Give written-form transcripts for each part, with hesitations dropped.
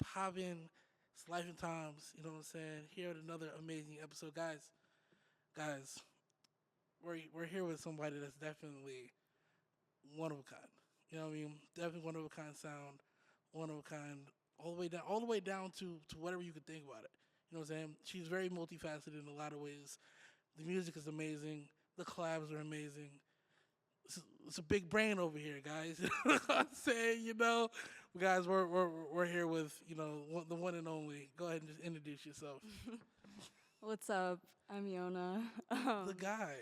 poppin'? It's Life N Tymes. You know what I'm saying? Here with another amazing episode, guys. Guys, we're here with somebody that's definitely one of a kind. You know what I mean? Definitely one of a kind sound, one of a kind, all the way down to whatever you could think about it. You know what I'm saying? She's very multifaceted in a lot of ways. The music is amazing. The collabs are amazing. It's a big brain over here, guys. You know what I'm saying? Guys, we're here with the one and only. Go ahead and just introduce yourself. What's up? I'm Yona. The guy,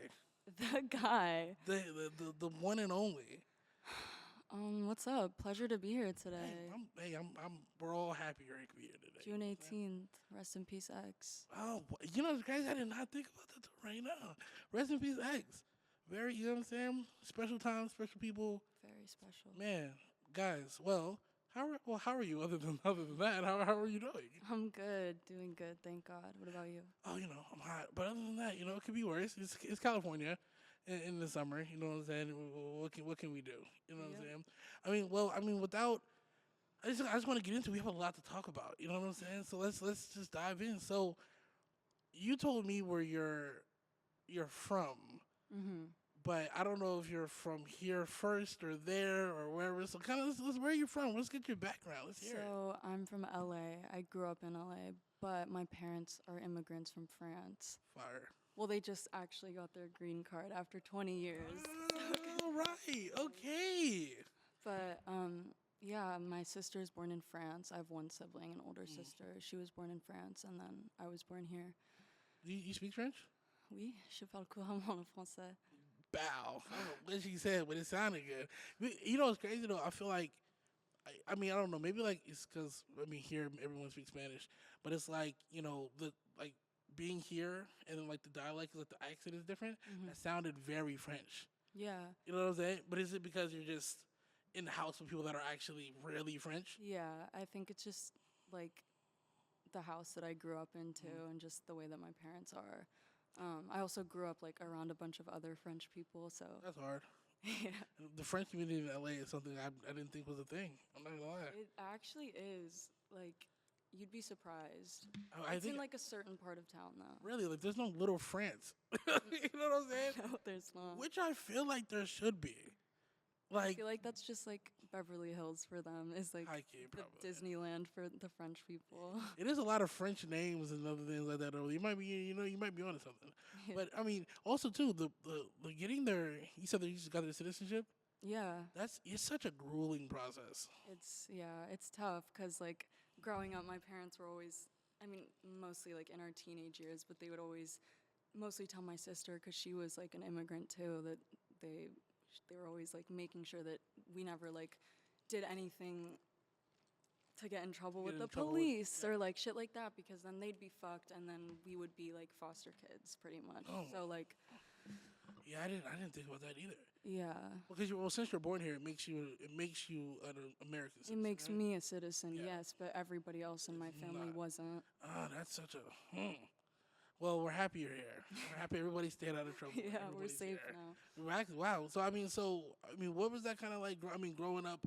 The guy. the one and only. What's up? Pleasure to be here Hey, today. we're all happy you're here today. June 18th. Rest in peace, X. Oh, guys, I did not think about that till right now. Rest in peace, X. Very, you know what I'm saying? Special time, special people. Very special. Man, guys, well, how are you other than that? How are you doing? I'm good. Doing good. Thank God. What about you? Oh, I'm hot. But other than that, it could be worse. It's California in the summer. You know what I'm saying? What can we do? You know what I'm saying? Without. I just want to get into. We have a lot to talk about. You know what I'm saying? So let's just dive in. So, you told me where you're from. Mm-hmm. But I don't know if you're from here first or there or wherever. So kind of, where are you from? Let's get your background. Let's hear it. So I'm from LA. I grew up in LA, but my parents are immigrants from France. Fire. Well, they just actually got their green card after 20 years. All right. Okay. But yeah, my sister is born in France. I have one sibling, an older sister. She was born in France, and then I was born here. You speak French? Oui, je parle couramment le français. Bow. I don't know what she said, but it sounded good. What's crazy though? I feel like, I don't know. Maybe like it's because here everyone speaks Spanish, but it's like being here and then like the dialect is like the accent is different. That sounded very French. Yeah. You know what I'm saying? But is it because you're just in the house with people that are actually really French? Yeah, I think it's just like the house that I grew up into and just the way that my parents are. I also grew up like around a bunch of other French people, so That's hard. yeah. The French community in LA is something I didn't think was a thing. I'm not gonna lie. It actually is. Like, you'd be surprised. I It's in think like a certain part of town though. really like there's no little France. You know what I'm saying? No, there's not. Which I feel like there should be. I Like feel like that's just like Beverly Hills for them. Is like high-key, the probably. Disneyland for the French people. It is a lot of French names and other things like that. Though. You might be, you might be onto something. Yeah. But also too, the getting their, you said that you just got their citizenship. Yeah, It's such a grueling process. it's tough because like growing up, my parents were always, I mean, mostly like in our teenage years, but they would always mostly tell my sister because she was like an immigrant too that they were always like making sure that we never like did anything to get in trouble Get with in the trouble with- police or like shit like that because then they'd be fucked and then we would be like foster kids pretty much. Oh. So like Yeah, I didn't think about that either. yeah. Because since you're born here, it makes you an American It citizen. makes right? me a citizen, Yeah. yes, but everybody else in my family not. wasn't. Ah, that's such a. Well, we're happy you're here. We're happy everybody's staying out of trouble. Yeah, we're Everybody's safe here. now. Wow. What was that kind of like? Growing up,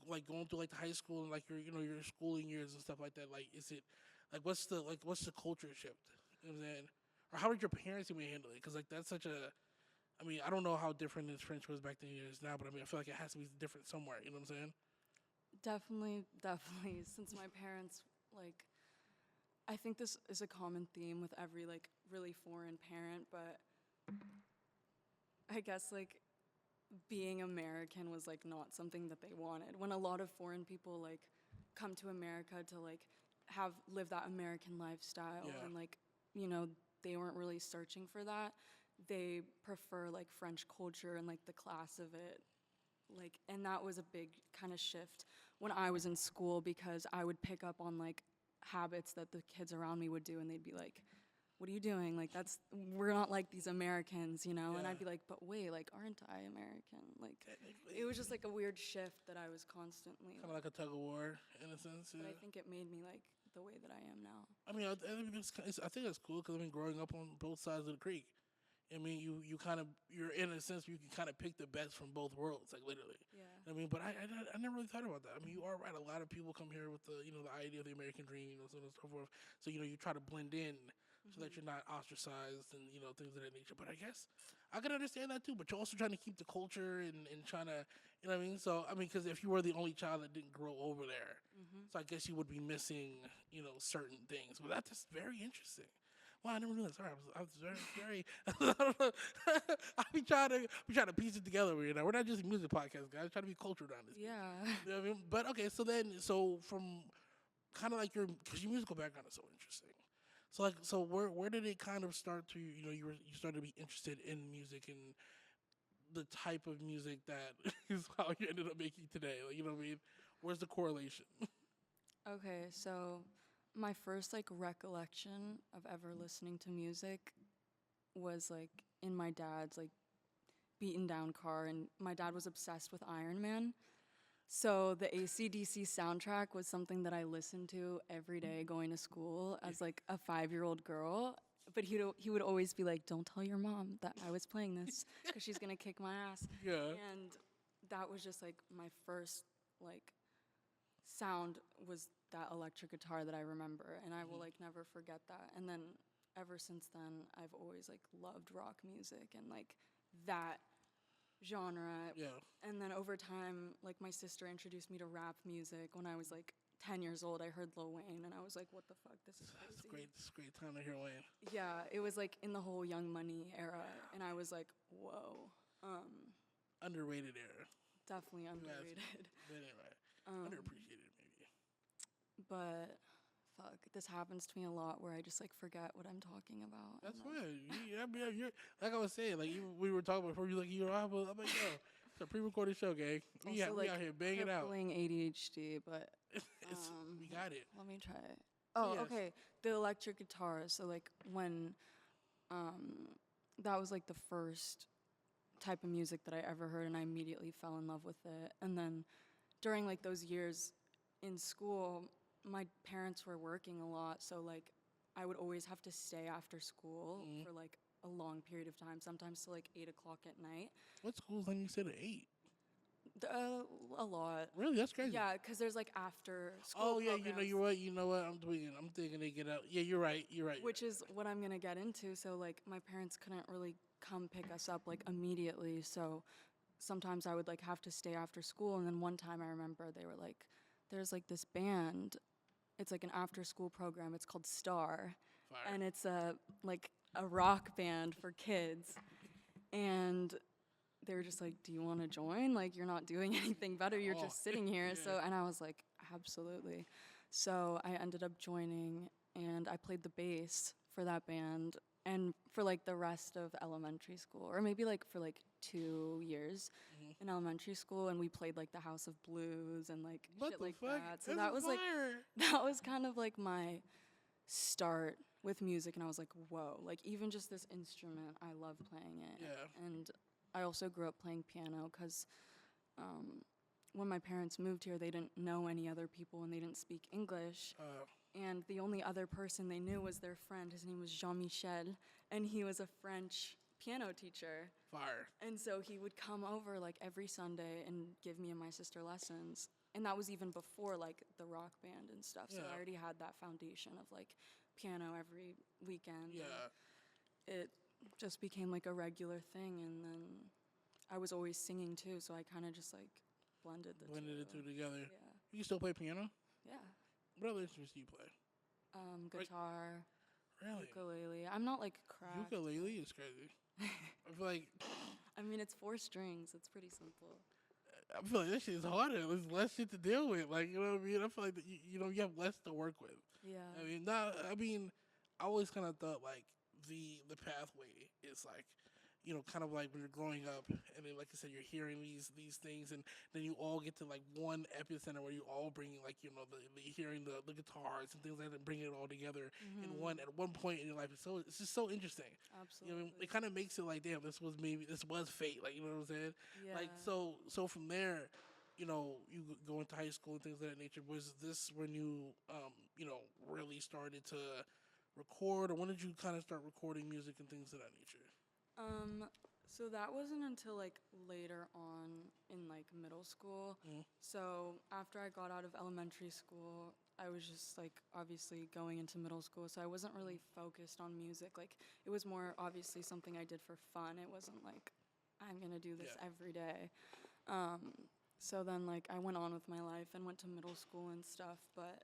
like going through like the high school and like your schooling years and stuff like that. Like, is it like what's the culture shift? You know what I'm saying? Or how did your parents even handle it? Because like that's such a. I don't know how different this French was back then it is now, but I feel like it has to be different somewhere. You know what I'm saying? Definitely. Since my parents, like, I think this is a common theme with every, like, really foreign parent, but I guess, like, being American was, like, not something that they wanted. When a lot of foreign people, like, come to America to, like, live that American lifestyle Yeah. and, like, they weren't really searching for that. They prefer, like, French culture and, like, the class of it. Like, and that was a big kind of shift when I was in school because I would pick up on like habits that the kids around me would do and they'd be like, what are you doing? Like, we're not like these Americans, And Yeah. I'd be like, but wait, like, aren't I American? Like, Technically. it was just like a weird shift that I was constantly, Kind of like a tug of war in a sense. but Yeah. I think it made me like the way that I am now. I think it's cool because growing up on both sides of the creek, I mean, you're in a sense you can kind of pick the best from both worlds, like literally. Yeah. I mean, but I never really thought about that. I mean, you are right. A lot of people come here with the idea of the American dream, so on and so forth. So you try to blend in so that you're not ostracized and things of that nature. But I guess I can understand that too. But you're also trying to keep the culture and trying to what I mean. So I mean, because if you were the only child that didn't grow over there, so I guess you would be missing certain things. But that's just very interesting. Well, I never knew that. Sorry, I was very. I don't know. We trying to piece it together. We're not just a music podcast, guys. Trying to be cultured on this. Yeah. You know what I mean? But okay, so from kind of like because your musical background is so interesting. So where did it kind of start to you started to be interested in music and the type of music that is how you ended up making today? Like, you know what I mean? Where's the correlation? Okay, so my first like recollection of ever listening to music was like in my dad's like beaten down car, and my dad was obsessed with Iron Man. So the AC/DC soundtrack was something that I listened to every day going to school as like a 5-year-old girl. But he would always be like, "Don't tell your mom that I was playing this because she's gonna kick my ass." Yeah. And that was just like my first like sound was that electric guitar that I remember, and I will like never forget that. And then ever since then, I've always like loved rock music and like that genre. Yeah. And then over time, like my sister introduced me to rap music when I was like 10 years old. I heard Lil Wayne and I was like, what the fuck, this is crazy. It's a great time to hear Wayne. Yeah, it was like in the whole Young Money era, and I was like, whoa. Underrated era. Definitely underrated. But anyway, underappreciated maybe. But fuck, this happens to me a lot where I just like forget what I'm talking about. That's fine. I mean, you're like I was saying, like we were talking before. You like I'm like, yo, it's a pre-recorded show, gang. We out here banging out. Crippling ADHD, but we got it. let me try it. Oh, Yes. okay. The electric guitar. So like when that was like the first type of music that I ever heard, and I immediately fell in love with it. And then during like those years in school, my parents were working a lot, so like I would always have to stay after school for like a long period of time, sometimes till like 8 o'clock at night. What school's then you said at 8? A lot. Really? That's crazy. Yeah, because there's like after school. Oh yeah, programs, you know what? I'm tweaking. I'm thinking they get out. Yeah, you're right. which is what I'm gonna get into. So like my parents couldn't really come pick us up like immediately, so sometimes I would like have to stay after school. And then one time I remember they were like, there's like this band, it's like an after school program, it's called Star. Fire. And it's a rock band for kids. And they were just like, do you want to join? Like, you're not doing anything better, you're just sitting here. So, and I was like, absolutely. So I ended up joining, and I played the bass for that band and for like the rest of elementary school, or maybe like for like 2 years in elementary school, and we played like the House of Blues and like shit like that. So that was like that was kind of like my start with music, and I was like, whoa, like even just this instrument, I love playing it. Yeah. And I also grew up playing piano because when my parents moved here, they didn't know any other people and they didn't speak English. And the only other person they knew was their friend. His name was Jean-Michel, and he was a French piano teacher. Fire. And so he would come over like every Sunday and give me and my sister lessons. And that was even before like the rock band and stuff. So I already had that foundation of like piano every weekend. Yeah. It just became like a regular thing, and then I was always singing too, so I kind of just like blended the two together. Yeah. You still play piano? Yeah. What other instruments do you play? Guitar. Really? Ukulele. I'm not like cracked. Ukulele is crazy. I feel like I mean, it's 4 strings. It's pretty simple. I feel like this shit is harder. There's less shit to deal with. Like, you know what I mean? I feel like you have less to work with. Yeah. I always kind of thought like the pathway is like, kind of like when you're growing up, and then like I said, you're hearing these things, and then you all get to like one epicenter where you all bring like hearing the guitars and things like that, and bringing it all together in one point in your life. It's just so interesting. Absolutely. It kind of makes it like, damn, this was fate. Like, you know what I'm saying? Yeah. Like so from there, you go into high school and things of that nature. Was this when you really started to record, or when did you kind of start recording music and things of that nature? Um, so that wasn't until like later on in like middle school. So after I got out of elementary school, I was just like obviously going into middle school, so I wasn't really focused on music. Like it was more obviously something I did for fun. It wasn't like I'm gonna do this Yeah. every day. Um, so then like I went on with my life and went to middle school and stuff, but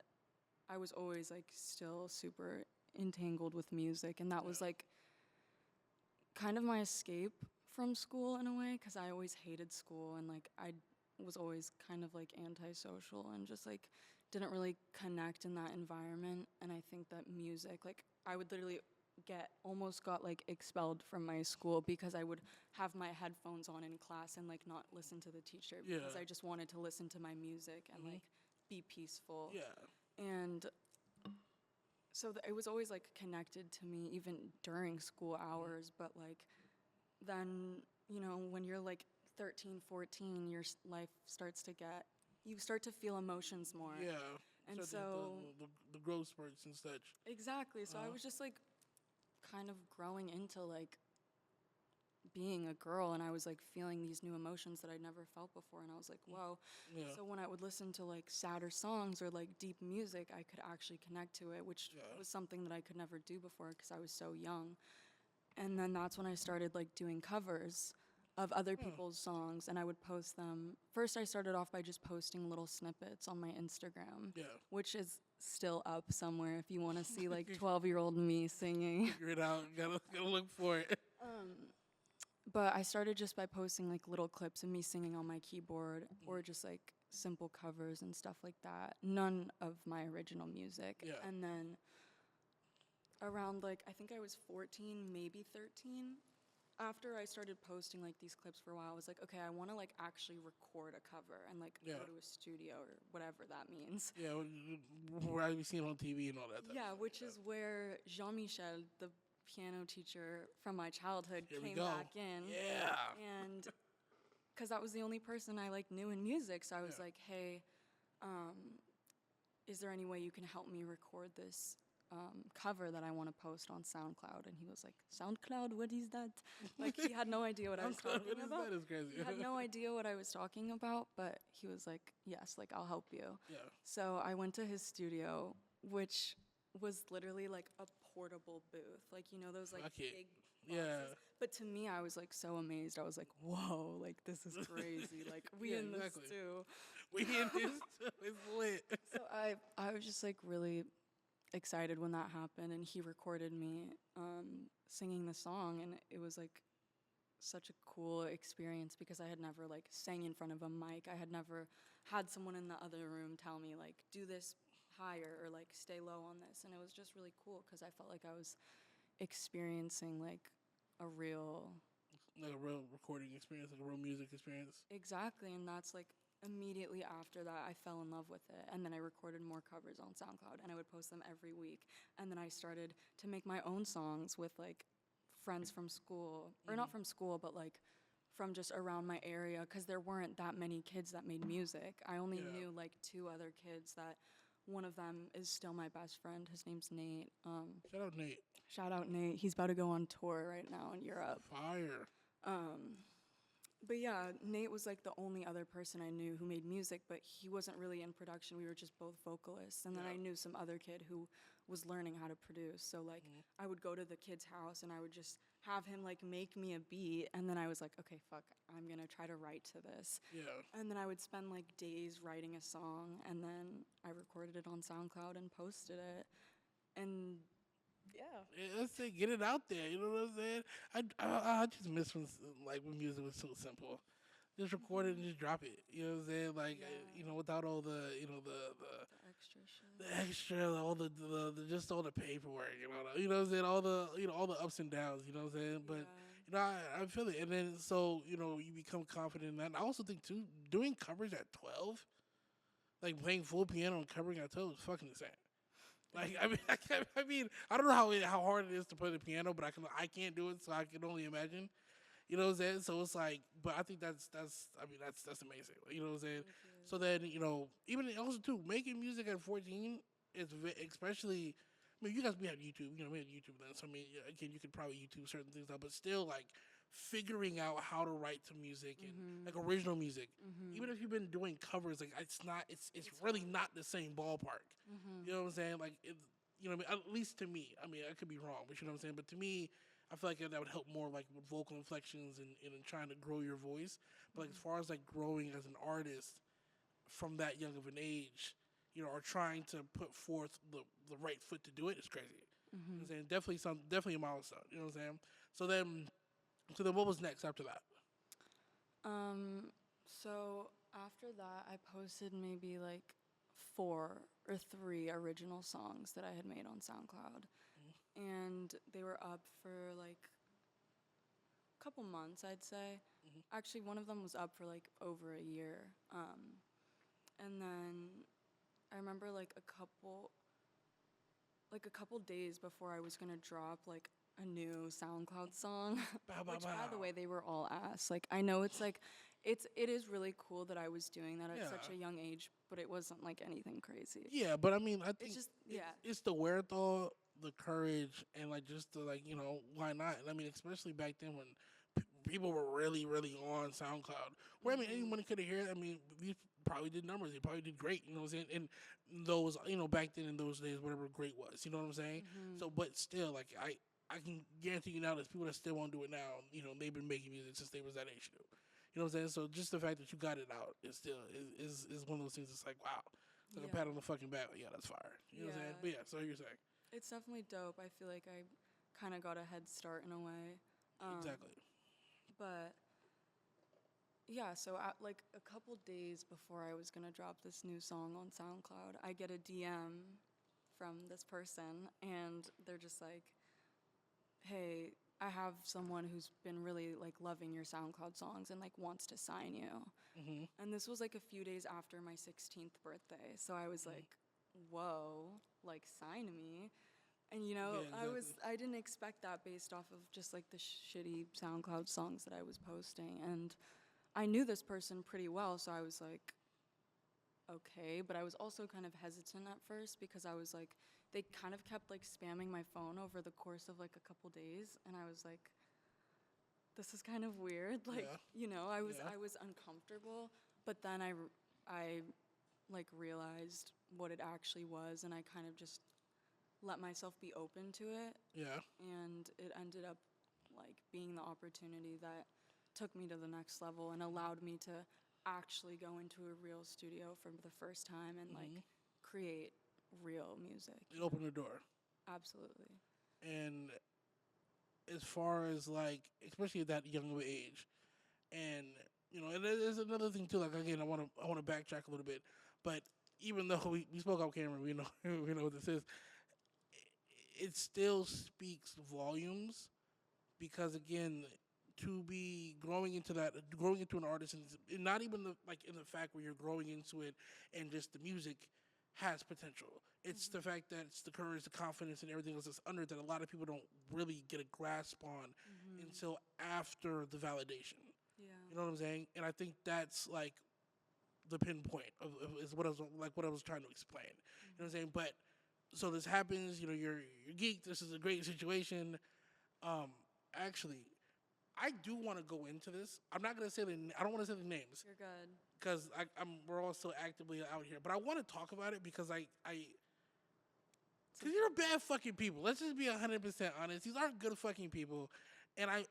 I was always like still super entangled with music, and that was like kind of my escape from school in a way, because I always hated school, and like I was always kind of like antisocial and just like didn't really connect in that environment. And I think that music, like I would literally almost got like expelled from my school because I would have my headphones on in class and like not listen to the teacher because Yeah. I just wanted to listen to my music and like be peaceful. Yeah. And so it was always like connected to me even during school hours, but like then, when you're like 13, 14, your life starts to you start to feel emotions more. Yeah. And So so, the growth spurts and such. exactly. So I was just like kind of growing into like being a girl, and I was like feeling these new emotions that I'd never felt before. And I was like, whoa. Yeah. So when I would listen to like sadder songs or like deep music, I could actually connect to it, which was something that I could never do before because I was so young. And then that's when I started like doing covers of other people's songs, and I would post them. First, I started off by just posting little snippets on my Instagram, Yeah. which is still up somewhere if you want to see like 12-year-old me singing. Figure it out. Gotta look for it. But I started just by posting like little clips of me singing on my keyboard or just like simple covers and stuff like that. None of my original music. Yeah. And then around like, I think I was 14, maybe 13, after I started posting like these clips for a while, I was like, okay, I want to like actually record a cover and like go to a studio or whatever that means. Yeah. Where I've seen on TV and all that. Yeah, which is where Jean-Michel, the piano teacher from my childhood, Here we came go. back in. Yeah. And because that was the only person I like knew in music, so I was like, hey, is there any way you can help me record this cover that I want to post on SoundCloud? And he was like, SoundCloud, what is that? Like, he had no idea what I was talking about. That is crazy. He had no idea what I was talking about, but he was like, yes, like, I'll help you. Yeah. So I went to his studio, which was literally like a portable booth. Like, those like big boxes. Yeah. But to me, I was like so amazed. I was like, whoa, like this is crazy. Like we in this too. We in this too. It's lit. So I was just like really excited when that happened, and he recorded me singing the song, and it was like such a cool experience because I had never like sang in front of a mic. I had never had someone in the other room tell me like do this higher or like stay low on this, and it was just really cool because I felt like I was experiencing like a real recording experience, like a real music experience. Exactly. And that's like immediately after that I fell in love with it, and then I recorded more covers on SoundCloud and I would post them every week. And then I started to make my own songs with like friends from school, or not from school, but like from just around my area, because there weren't that many kids that made music. I only knew like 2 other kids that one of them is still my best friend. His name's Nate. Shout out Nate. Shout out Nate. He's about to go on tour right now in Europe. Fire. But yeah, Nate was like the only other person I knew who made music, but he wasn't really in production. We were just both vocalists. And then I knew some other kid who was learning how to produce. So like I would go to the kid's house and I would just have him like make me a beat, and then I was like, okay, fuck, I'm gonna try to write to this. Yeah. And then I would spend like days writing a song, and then I recorded it on SoundCloud and posted it. And yeah. Let's say get it out there. You know what I'm saying? I just miss when music was so simple. Just record it and just drop it. You know what I'm saying? Like without all the The extra shit. the extra, all the just all the paperwork. You know what I'm saying? All the all the ups and downs. You know what I'm saying? But I feel it. And then so you become confident in that. And I also think too, doing covers at 12, like playing full piano and covering at 12 is fucking insane. Like I mean, I don't know how hard it is to play the piano, but I can't do it, so I can only imagine. You know what I'm saying? So it's like, but I think that's amazing. You know what I'm saying? So then even also too, making music at 14 is especially I mean, you guys, we have YouTube. We have YouTube then. So I mean, again, you could probably YouTube certain things out, but still, like figuring out how to write to music and like original music. Even if you've been doing covers, like it's not, it's really not the same ballpark. You know what I'm saying? Like, I mean, at least to me. I mean, I could be wrong, but you know what I'm saying. But to me, I feel like that would help more, like with vocal inflections and trying to grow your voice. But like as far as like growing as an artist from that young of an age, or trying to put forth the right foot to do it is crazy. You know what I'm saying? Definitely a milestone. You know what I'm saying? So then what was next after that? So after that, I posted maybe like 4 or 3 original songs that I had made on SoundCloud, and they were up for like a couple months, I'd say. Actually, one of them was up for like over a year, and then I remember like a couple days before I was gonna drop like a new SoundCloud song, Bow, bow, which by the bow. way they were all ass. Like I know it's like it is really cool that I was doing that at such Yeah. a young age, but it wasn't like anything crazy. Yeah, but I mean, I think just yeah. it's the wherewithal, the courage, and like just the like, why not? And I mean, especially back then when people were really, really on SoundCloud, where I mean, anyone could hear it. I mean, these probably did numbers. They probably did great. You know what I'm saying? And those, back then in those days, whatever great was. You know what I'm saying? So, but still, like I can guarantee you now, there's people that still won't do it now. They've been making music since they was that age too. You know what I'm saying? So just the fact that you got it out is still is one of those things. It's like, wow, it's like a pat on the fucking back. Yeah, that's fire. You know what I'm saying? But yeah, so you're saying It's definitely dope. I feel like I kind of got a head start in a way. exactly. But yeah, so like a couple days before I was gonna drop this new song on SoundCloud, I get a DM from this person, and they're just like, "Hey, I have someone who's been really like loving your SoundCloud songs and like wants to sign you." And this was like a few days after my 16th birthday, so I was like, "Whoa, like sign me." And Yeah, exactly. I didn't expect that based off of just like the shitty SoundCloud songs that I was posting. And I knew this person pretty well, so I was like, okay. But I was also kind of hesitant at first because I was like, they kind of kept like spamming my phone over the course of like a couple days, and I was like, this is kind of weird. Like, Yeah. I was uncomfortable, but then I like realized what it actually was, and I kind of just let myself be open to it, Yeah. and it ended up like being the opportunity that took me to the next level and allowed me to actually go into a real studio for the first time and like create real music. It opened the door. Absolutely. And as far as like, especially at that young of an age, and and there's another thing too. Like again, I want to backtrack a little bit, but even though we spoke off camera, we know we know what this is. It still speaks volumes because again, to be growing into an artist, and not even like in the fact where you're growing into it and just the music has potential. It's the fact that it's the courage, the confidence, and everything else that's under it that a lot of people don't really get a grasp on until after the validation. Yeah. You know what I'm saying? And I think that's like the pinpoint is what I was trying to explain. You know what I'm saying? But so this happens. You're geeked. This is a great situation. Actually, I do want to go into this. I'm not gonna say I don't want to say the names You're good. because we're all still actively out here. But I want to talk about it because because you're bad fucking people. Let's just be 100% honest. These aren't good fucking people, and I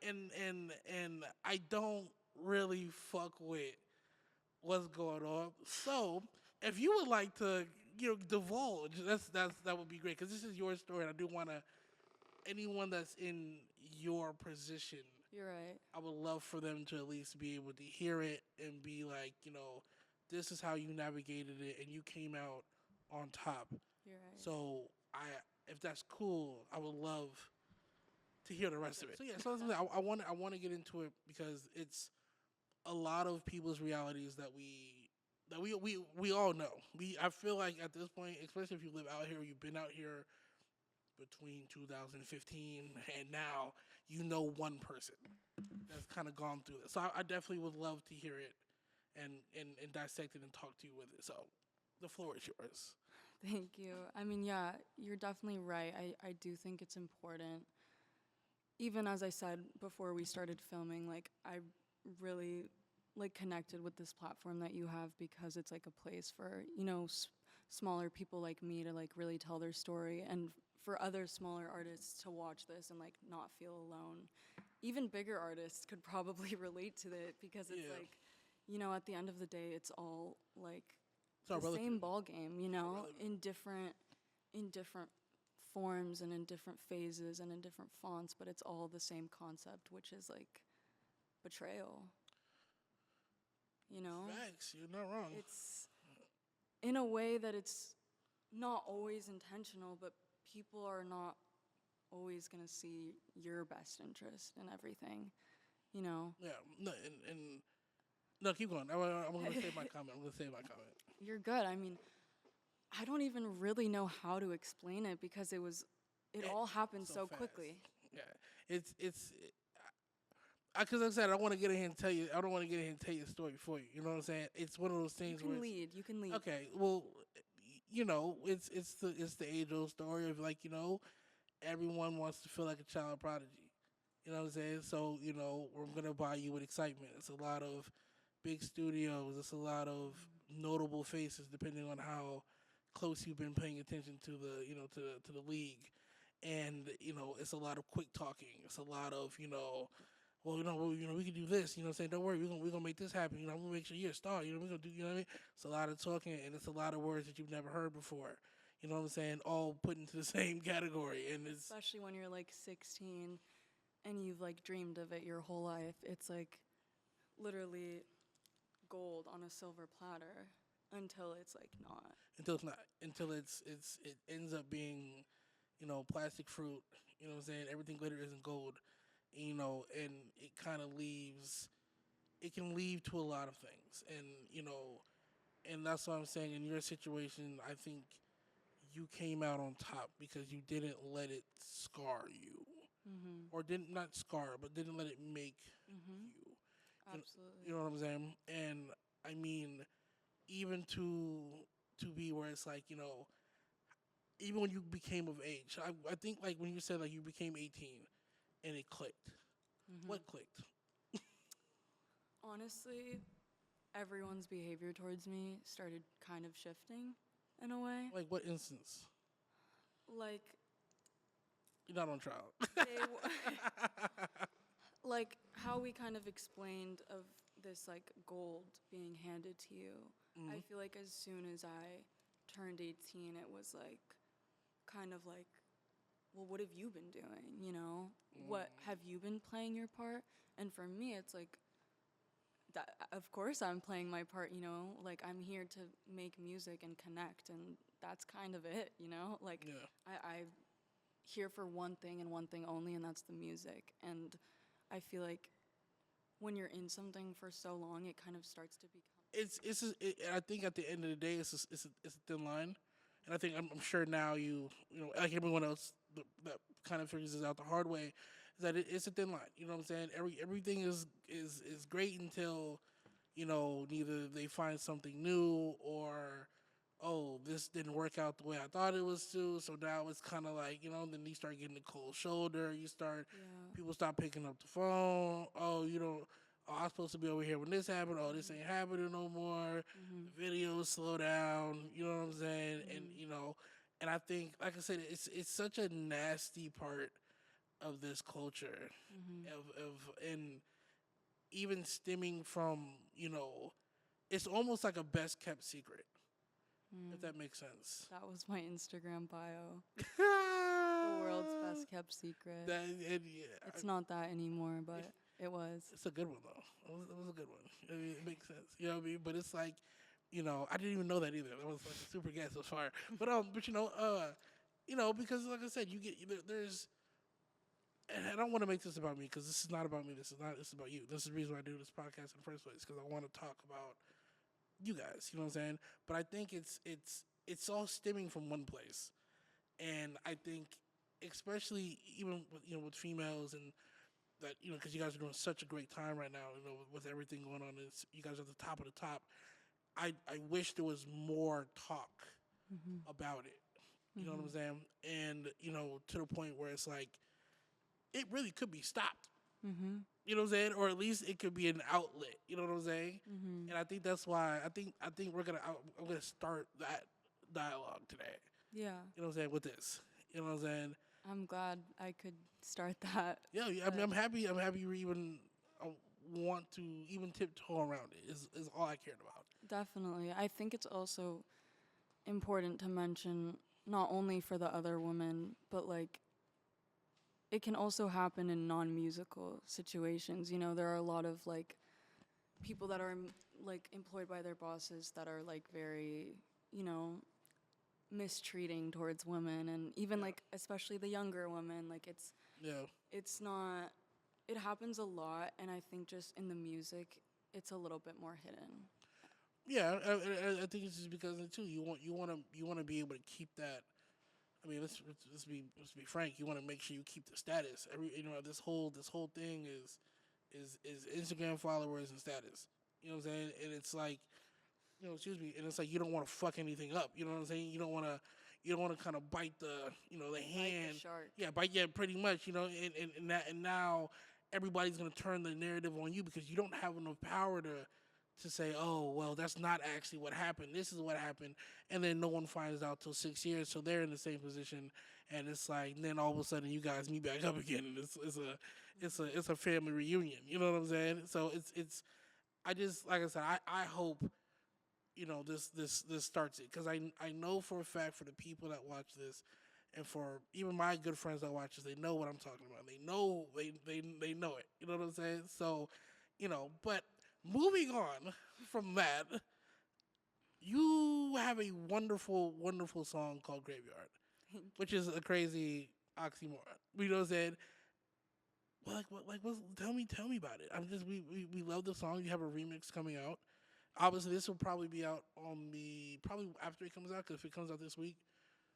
don't really fuck with what's going on. So if you would like to divulge, that would be great because this is your story, and I do want to anyone that's in your position. You're right. I would love for them to at least be able to hear it and be like, this is how you navigated it and you came out on top. You're right. So if that's cool, I would love to hear the rest of it. So yeah, so I want to get into it because it's a lot of people's realities that we all know. I feel like at this point, especially if you live out here, you've been out here between 2015 and now, one person that's kind of gone through this. So I definitely would love to hear it and dissect it and talk to you with it. So the floor is yours. Thank you. I mean, yeah, you're definitely right. I do think it's important. Even as I said before we started filming, like I really like connected with this platform that you have because it's like a place for, smaller people like me to like really tell their story and for other smaller artists to watch this and like not feel alone. Even bigger artists could probably relate to it because it's Yeah, like, at the end of the day, it's all like it's all the relative. same ball game, All relative. in different forms and in different phases and in different fonts, but it's all the same concept, which is like betrayal. You know, Facts. You're not wrong. it's in a way that it's not always intentional, but people are not always gonna see your best interest in everything. You know, Yeah. No, and no, keep going. I'm gonna save my comment. I'm gonna save my comment. you're good. I mean, I don't even really know how to explain it because it all happened so fast. quickly. Yeah, it's. Because like I said, I want to get in here and tell you. I don't want to get in here and tell you a story for you. You know what I'm saying? It's one of those You things where can lead. You can lead. okay, well, it's the age old story of like everyone wants to feel like a child prodigy. You know what I'm saying? So we're gonna buy you with excitement. It's a lot of big studios. It's a lot of notable faces, depending on how close you've been paying attention to the to the league, and it's a lot of quick talking. It's a lot of well, we can do this. You know what I'm saying? Don't worry, we're gonna make this happen. I'm gonna make sure you're a star. We're gonna do. You know what I mean? It's a lot of talking, and it's a lot of words that you've never heard before. You know what I'm saying? All put into the same category, and it's Especially when you're like 16 and you've like dreamed of it your whole life. It's like literally gold on a silver platter until it's like not. until it's not, until it ends up being, plastic fruit. You know what I'm saying? Everything glitter isn't gold. And it kind of leaves. It can lead to a lot of things, and that's what I'm saying. In your situation, I think you came out on top because you didn't let it scar you, Mhm. or didn't not scar, but didn't let it make Mhm. you. You Absolutely. know what I'm saying? And I mean, even to be where it's like even when you became of age, I think like when you said like you became 18 and it clicked. Mhm. What clicked? Honestly, everyone's behavior towards me started kind of shifting in a way. Like what instance? Like You're not on trial. they like how we kind of explained of this like gold being handed to you. I Mhm. feel like as soon as I turned 18, it was like kind of like, well, what have you been doing? What have you been playing your part? And for me, it's like that. Of course, I'm playing my part. Like I'm here to make music and connect, and that's kind of it. Like Yeah. I'm here for one thing and one thing only, and that's the music. And I feel like when you're in something for so long, it kind of starts to become. I think at the end of the day, it's a thin line, and I think I'm sure now like everyone else that kind of figures this out the hard way, is that it's a thin line. You know what I'm saying? Everything is great until neither they find something new or oh, this didn't work out the way I thought it was to. So now it's kind of like, then you start getting the cold shoulder. Yeah. People stop picking up the phone. Oh, oh, I was supposed to be over here when this happened. Oh, this ain't happening no more. Mhm. The videos slow down. You know what I'm saying? And, Mhm. and I think, like I said, it's such a nasty part of this culture Mhm. and even stemming from, it's almost like a best kept secret, if Mm. that makes sense. That was my Instagram bio. The world's best kept secret. that and yeah, It's not that anymore, but it was. it's a good one though. It was a good one. I mean, it makes sense. You know what I mean? But it's like, I didn't even know that either. That was like a super guess. It was fire. But because like I said, you get there's. And I don't want to make this about me because this is not about me. This is not. This is about you. This is the reason why I do this podcast in the first place because I want to talk about you guys. You know what I'm saying? But I think it's all stemming from one place, and I think especially even with, with females and that because you guys are doing such a great time right now. With everything going on, you guys are at the top of the top. I wish there was more talk about it. You know what I'm saying? And, to the point where it's like, it really could be stopped. You know what I'm saying? Or at least it could be an outlet. You know what I'm saying? And I think that's why I'm gonna start that dialogue today. Yeah. You know what I'm saying? With this. You know what I'm saying? I'm glad I could start that. Yeah, I mean, I'm happy. I'm happy you even want to even tiptoe around it. Is all I cared about. Definitely. I think it's also important to mention not only for the other women, but like it can also happen in non-musical situations. You know, there are a lot of like people that are like employed by their bosses that are like very, you know, mistreating towards women, and even like especially the younger women, like it's not, it happens a lot, and I think just in the music it's a little bit more hidden. Yeah, I think it's just because of too. You want to be able to keep that. I mean, let's be frank. You want to make sure you keep the status. This whole thing is Instagram followers and status. You know what I'm saying? And it's like, excuse me. And it's like you don't want to fuck anything up. You know what I'm saying? You don't want to kind of bite the hand. Like the shark. Yeah, pretty much. And now everybody's gonna turn the narrative on you because you don't have enough power to say, oh, well, that's not actually what happened. This is what happened. And then no one finds out till 6 years. So they're in the same position. And it's like, and then all of a sudden you guys meet back up again. And it's a family reunion. You know what I'm saying? So I just, like I said, I hope, this starts it. Because I know for a fact for the people that watch this, and for even my good friends that watch this, they know what I'm talking about. They know, they know it. You know what I'm saying? So, but moving on from that, you have a wonderful, wonderful song called Graveyard, which is a crazy oxymoron. You know what I'm saying? Well, tell me about it. We love the song. You have a remix coming out. Obviously, this will probably be out probably after it comes out, because if it comes out this week,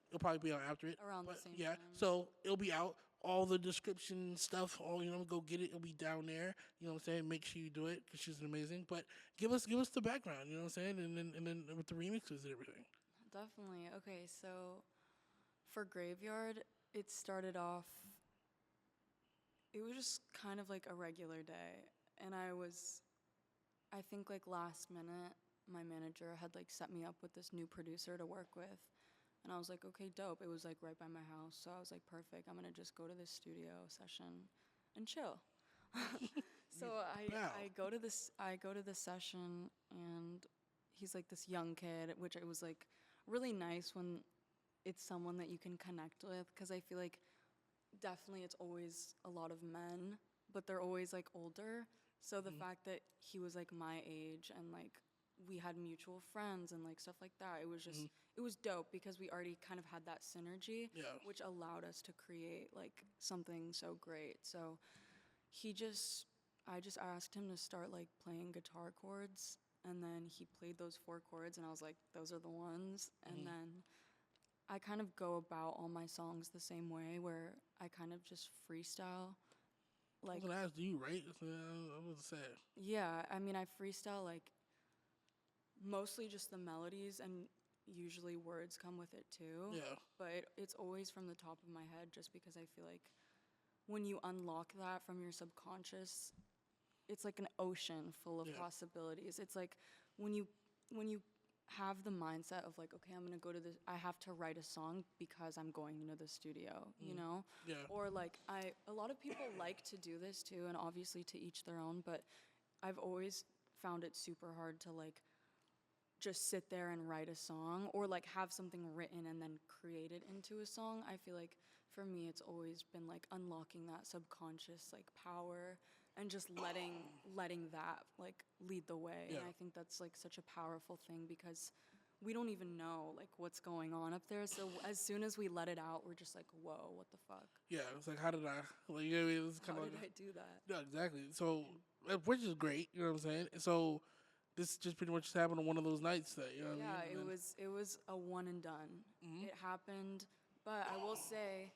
it'll probably be out after it. Around the same yeah, time. so it'll be out. All the description stuff, go get it. It'll be down there. You know what I'm saying? Make sure you do it because she's amazing. But give us the background. You know what I'm saying? And then with the remixes and everything. Definitely. Okay, so for Graveyard, it started off, it was just kind of like a regular day. And I think like last minute, my manager had like set me up with this new producer to work with. And I was like, okay, dope. It was like right by my house. So I was like, perfect. I'm going to just go to this studio session and chill. So I go to this session, and he's like this young kid, which it was like really nice when it's someone that you can connect with, because I feel like definitely it's always a lot of men, but they're always like older. So the fact that he was like my age, and like we had mutual friends and like stuff like that, it was just it was dope because we already kind of had that synergy, which allowed us to create like something so great. So I just asked him to start like playing guitar chords, and then he played those 4 chords, and I was like, those are the ones. And then I kind of go about all my songs the same way, where I kind of just freestyle. Like, I was gonna ask, do you write? I was say. Yeah, I mean, I freestyle like mostly just the melodies, and usually words come with it too. Yeah. But it's always from the top of my head, just because I feel like when you unlock that from your subconscious, it's like an ocean full of possibilities. It's like when you have the mindset of like, okay, I'm gonna go to this, I have to write a song because I'm going into the studio, you know? Yeah. Or like a lot of people like to do this too, and obviously to each their own, but I've always found it super hard to like just sit there and write a song, or like have something written and then create it into a song. I feel like for me it's always been like unlocking that subconscious like power, and just letting that like lead the way. Yeah. And I think that's like such a powerful thing, because we don't even know like what's going on up there. So as soon as we let it out, we're just like, whoa, what the fuck? Yeah, it's like, how did I? Like, you know what I mean? It's How kind of did like, I do that? yeah, exactly. So, which is great. You know what I'm saying? So, this just pretty much just happened on one of those nights that, you know what I mean? It was a one and done. It happened, but I will say,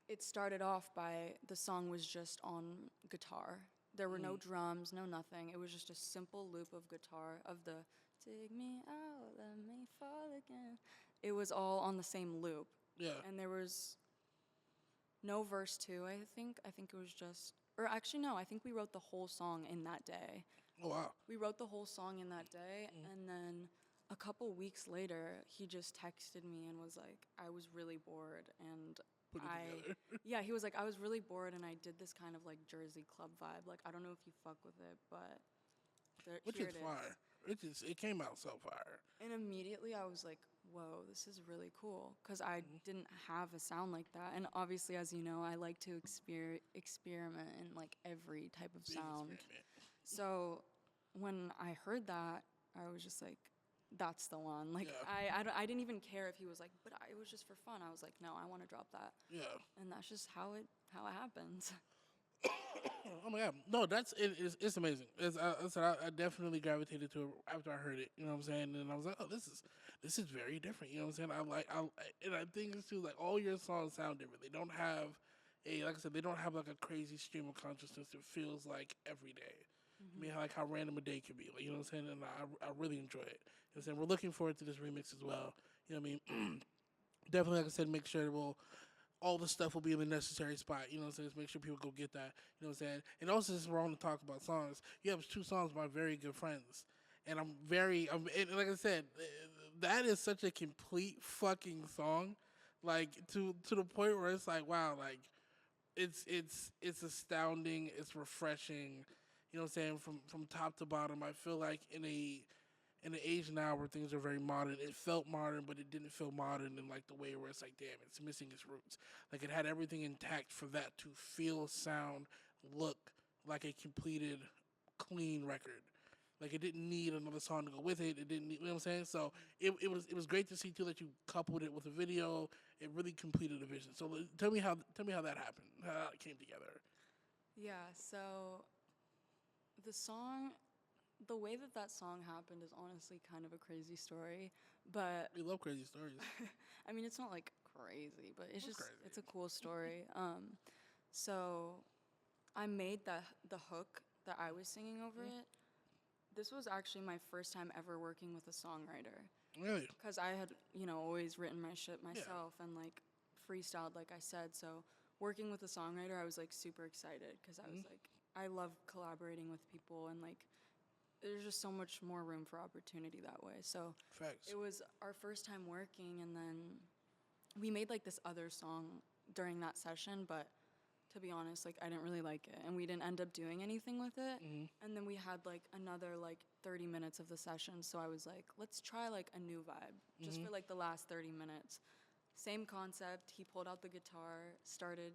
it started off by the song was just on guitar. There were no drums, no nothing. It was just a simple loop of guitar of the "Take me out, let me fall again, it was all on the same loop. Yeah. And there was no verse 2, I think. I think it was just, or actually, no, I think we wrote the whole song in that day. Oh, wow. We wrote the whole song in that day, and then a couple weeks later, he just texted me and was like, I was really bored, and Put it together. yeah, he was like, I was really bored, and I did this kind of like Jersey club vibe. Like, I don't know if you fuck with it, but Which here is it fire. It came out so fire. And immediately I was like, whoa, this is really cool. Because I didn't have a sound like that. And obviously, as you know, I like to experiment in like every type of Big sound. experiment. So when I heard that, I was just like, that's the one. Like, Yeah. I didn't even care if he was like, it was just for fun. I was like, no, I want to drop that. Yeah. And that's just how it happens. Oh my god, no, it's amazing. I definitely gravitated to it after I heard it. You know what I'm saying? And I was like, oh, this is very different. You know what I'm saying? And I think it's too like all your songs sound different. They don't have like I said, they don't have like a crazy stream of consciousness. It feels like every day. I mean, like how random a day could be. Like, you know what I'm saying? And I really enjoy it. You know what I'm saying? We're looking forward to this remix as well. You know what I mean? Definitely, like I said, make sure all the stuff will be in the necessary spot. You know what I'm saying? Just make sure people go get that. You know what I'm saying? And also, since we're on to talk about songs, you have 2 songs by very good friends. And and like I said, that is such a complete fucking song. Like, to the point where it's like, wow, like, it's astounding. It's refreshing. You know what I'm saying? From top to bottom, I feel like in the age now where things are very modern, it felt modern, but it didn't feel modern in like the way where it's like, damn, it's missing its roots. Like it had everything intact for that to feel, sound, look like a completed, clean record. Like it didn't need another song to go with it. It didn't need, you know what I'm saying? So it was great to see too that you coupled it with a video. It really completed the vision. So tell me how that happened, how it came together. Yeah, so the song, the way that song happened is honestly kind of a crazy story, but We love crazy stories. I mean, it's not like crazy, but it's just, crazy. it's a cool story. So I made the hook that I was singing over it. This was actually my first time ever working with a songwriter. Really? Because I had, always written my shit myself and like freestyled, like I said. So working with a songwriter, I was like super excited because I was like, I love collaborating with people and like, there's just so much more room for opportunity that way. So Facts. it was our first time working, and then we made like this other song during that session, but to be honest, like I didn't really like it, and we didn't end up doing anything with it. And then we had like another like 30 minutes of the session, so I was like, let's try like a new vibe just for like the last 30 minutes. Same concept. He pulled out the guitar, started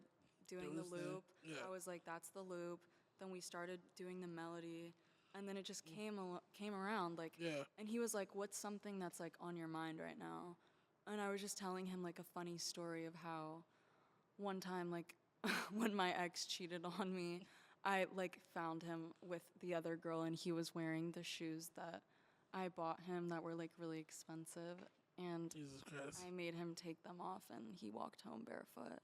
doing the loop. Yeah. I was like, that's the loop. Then we started doing the melody, and then it just came around like. Yeah. And he was like, what's something that's like on your mind right now? And I was just telling him like a funny story of how one time like when my ex cheated on me, I like found him with the other girl, and he was wearing the shoes that I bought him that were like really expensive, and Jesus Christ. I made him take them off, and he walked home barefoot.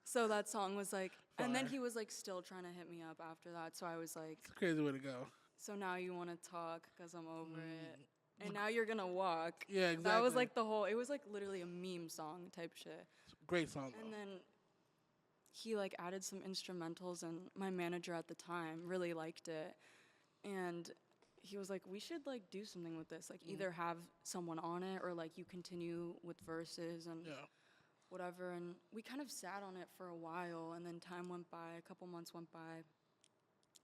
So that song was like, and then Fire. he was like still trying to hit me up after that. So I was like, It's a crazy way to go. so now you want to talk because I'm over it. And now you're going to walk. Yeah, exactly. That was like it was like literally a meme song type shit. Great song, though. And then he like added some instrumentals, and my manager at the time really liked it. And he was like, we should like do something with this. Like either have someone on it or like you continue with verses and whatever. And we kind of sat on it for a while, and then time went by, a couple months went by.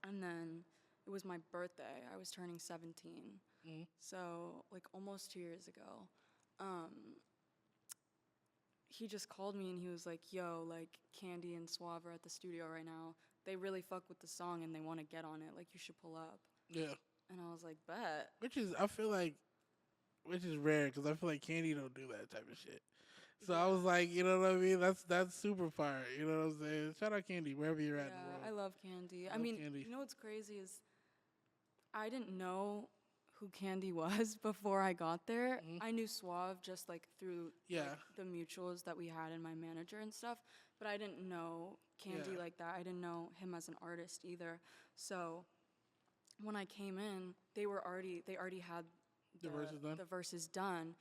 And then it was my birthday. I was turning 17. So like almost 2 years ago. He just called me and he was like, yo, like Candy and Suave are at the studio right now. They really fuck with the song and they want to get on it. Like you should pull up. Yeah. And I was like, bet. Which is rare because I feel like Candy don't do that type of shit. So I was like, you know what I mean? That's super fire. You know what I'm saying? Shout out Candy wherever you're at in the world. I love Candy. Candy. You know what's crazy is I didn't know who Candy was before I got there. I knew Suave just like through like, the mutuals that we had and my manager and stuff, but I didn't know Candy like that. I didn't know him as an artist either. So when I came in, they already had the verse is done.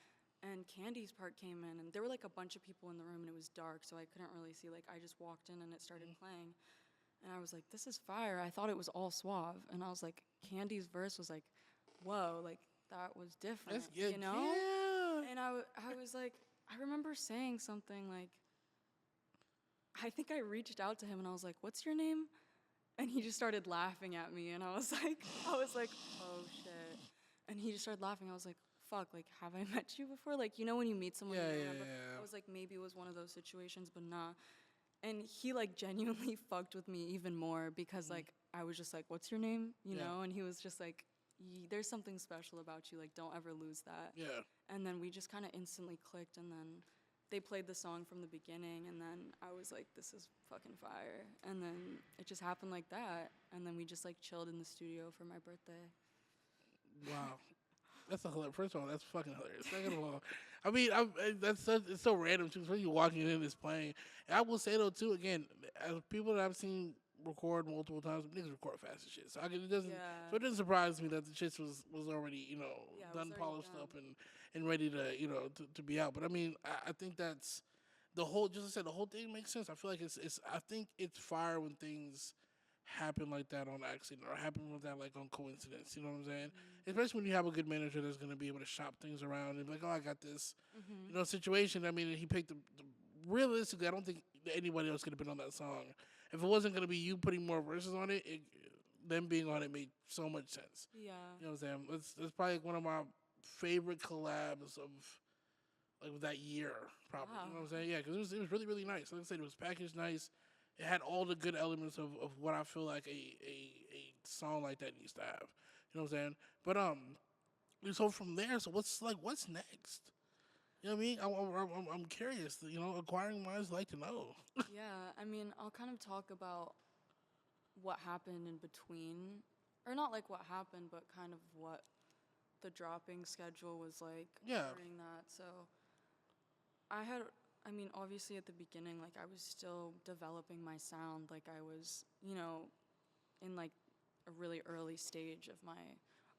And Candy's part came in, and there were like a bunch of people in the room, and it was dark, so I couldn't really see. Like, I just walked in, and it started playing, and I was like, "This is fire!" I thought it was all Suave, and I was like, Candy's verse was like, "Whoa!" Like that was different, That's good. you know? Yeah. And I was like, I remember saying something like, I think I reached out to him, and I was like, "What's your name?" And he just started laughing at me, and I was like, "Oh shit!" And he just started laughing. I was like, fuck, like, have I met you before? Like, you know when you meet someone you remember? I was like, maybe it was one of those situations, but nah. And he, like, genuinely fucked with me even more because, like, I was just like, what's your name? You know? And he was just like, there's something special about you. Like, don't ever lose that. Yeah. And then we just kind of instantly clicked, and then they played the song from the beginning, and then I was like, this is fucking fire. And then it just happened like that. And then we just, like, chilled in the studio for my birthday. Wow. That's a hilarious. First of all, that's fucking hilarious. Second of all, I mean, it's so random too. Especially walking in this plane. And I will say though too, again, as people that I've seen record multiple times, niggas record fast as shit. So it doesn't. So it didn't surprise me that the shit was already done, polished up and ready to to be out. But I mean, I think that's the whole. Just as I said, the whole thing makes sense. I feel like it's. I think it's fire when things happen like that on accident or happen with that like on coincidence. You know what I'm saying? Especially when you have a good manager that's going to be able to shop things around and be like, oh, I got this, situation. I mean, he picked realistically, I don't think anybody else could have been on that song. If it wasn't going to be you putting more verses on it, them being on it made so much sense. Yeah. You know what I'm saying? It's probably like one of my favorite collabs of like that year, probably. Wow. You know what I'm saying? Yeah, because it was really, really nice. Like I said, it was packaged nice. It had all the good elements of what I feel like a song like that needs to have. You know what I'm saying? But so from there, so what's next? You know what I mean? I'm curious. Acquiring minds like to know. Yeah, I mean, I'll kind of talk about what happened in between, or not like what happened, but kind of what the dropping schedule was like during that. So I mean, obviously at the beginning, like I was still developing my sound. Like I was, in like a really early stage of my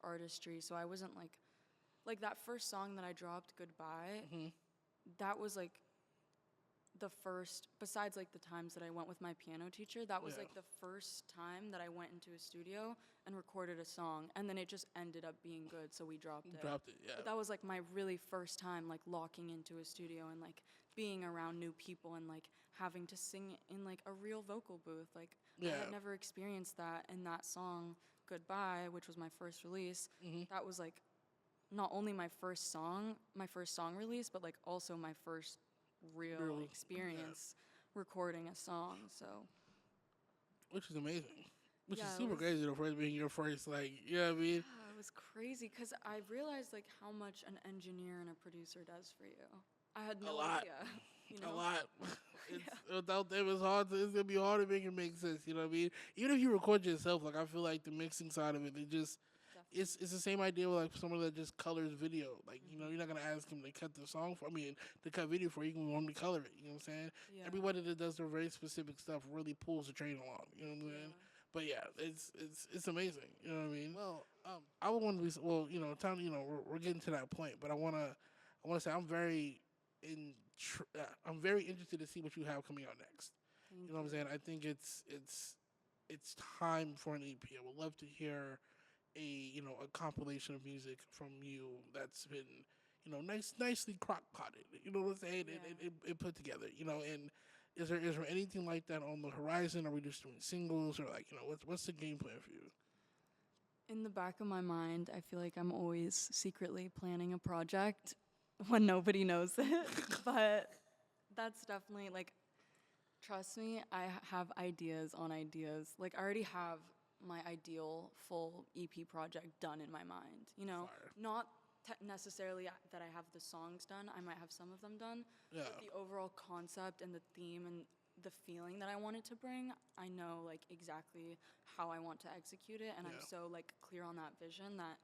artistry. So I wasn't like that first song that I dropped, Goodbye, that was like the first, besides like the times that I went with my piano teacher, that was like the first time that I went into a studio and recorded a song, and then it just ended up being good, so we dropped it. Yeah. But that was like my really first time like locking into a studio and like being around new people and like having to sing in like a real vocal booth. Like I had never experienced that, and that song, Goodbye, which was my first release, that was like not only my first song release, but like also my first real experience recording a song. So, which is amazing. Which is it super was- crazy though, for it being your first, like, you know what I mean? Yeah, it was crazy because I realized like how much an engineer and a producer does for you. I had no idea. A lot. Without them, it's gonna be hard to make it make sense. You know what I mean? Even if you record yourself, like I feel like the mixing side of it, it's the same idea with like someone that just colors video. Like you're not gonna ask him to cut the song for. I mean, to cut video for you, can want him to color it. You know what I'm saying? Yeah. Everybody that does their very specific stuff really pulls the train along. You know what I'm saying? But yeah, it's amazing. You know what I mean? Well, I would want to be time. We're getting to that point, but I wanna say I'm very interested to see what you have coming out next. Thank You know what I'm saying? I think it's time for an EP. I would love to hear a compilation of music from you that's been nicely crock potted. You know what I'm saying? And put together. And is there anything like that on the horizon? Are we just doing singles, or like what's the game plan for you? In the back of my mind, I feel like I'm always secretly planning a project when nobody knows it. But that's definitely like, trust me, I have ideas on ideas. Like I already have my ideal full EP project done in my mind. Fire. Not necessarily that I have the songs done. I might have some of them done. Yeah. But the overall concept and the theme and the feeling that I want it to bring, I know like exactly how I want to execute it, and I'm so like clear on that vision that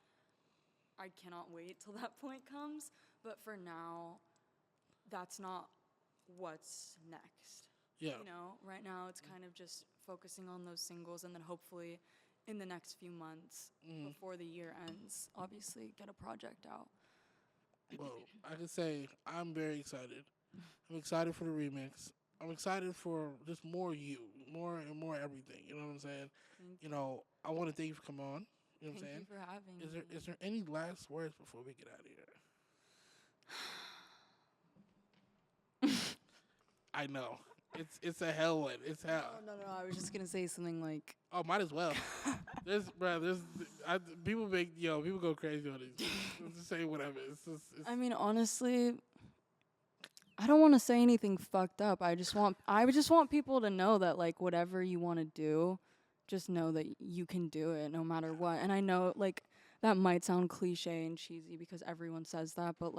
I cannot wait till that point comes. But for now, that's not what's next. Yeah. Right now it's kind of just focusing on those singles, and then hopefully in the next few months before the year ends, obviously get a project out. Well, I can say I'm very excited. I'm excited for the remix. I'm excited for just more you, more and more everything. You know what I'm saying? I want to thank you for coming on. You know what I'm saying? Thank you for having me. Is there any last words before we get out of here? I know. It's a hell one. It's hell. No. I was just gonna say something like. Oh, might as well. People people go crazy on this. Just say whatever. I mean, honestly, I don't want to say anything fucked up. I just want people to know that like whatever you want to do, just know that you can do it no matter what. And I know like that might sound cliche and cheesy because everyone says that, but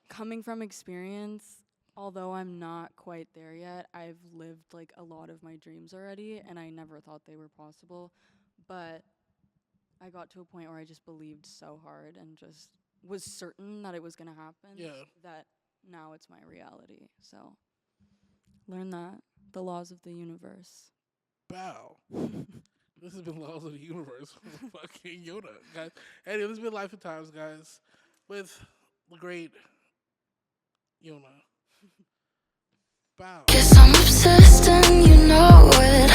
coming from experience, although I'm not quite there yet, I've lived like a lot of my dreams already and I never thought they were possible. But I got to a point where I just believed so hard and just was certain that it was going to happen. Yeah. That now it's my reality. So learn that. The laws of the universe. Bow. This has been Laws of the Universe. Fucking Yona, guys. Anyway, this has been Lyfe N Tymes, guys, with the great Yona. Bow. Guess I'm obsessed and you know it.